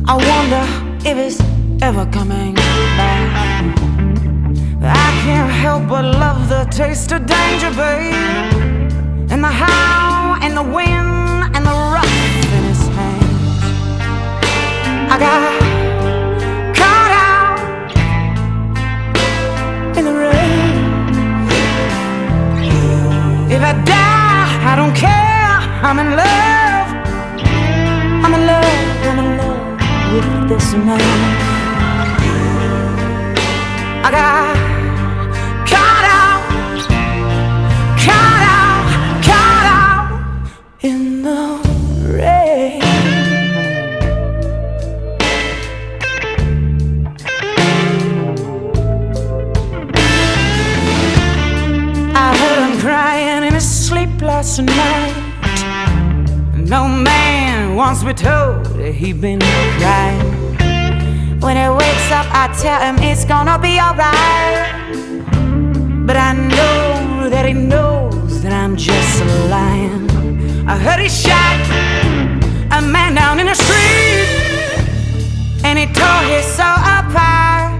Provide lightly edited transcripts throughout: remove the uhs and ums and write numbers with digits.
I wonder if it's ever coming back. I can't help but love the taste of danger, babe, and the how, and the wind, and the rough in his hands. I got caught out in the rain. If I die, I don't care. I'm in love. I'm in love. I'm in love with this man. I got caught out in the rain. I heard him crying in his sleep last night. No man wants me told that he been crying. When he wakes up, I tell him it's gonna be alright. But I know that he knows that I'm just lying. I heard he shot a man down in the street, and he tore his soul apart.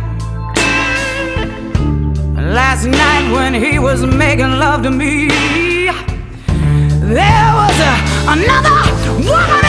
Last night when he was making love to me, there was another woman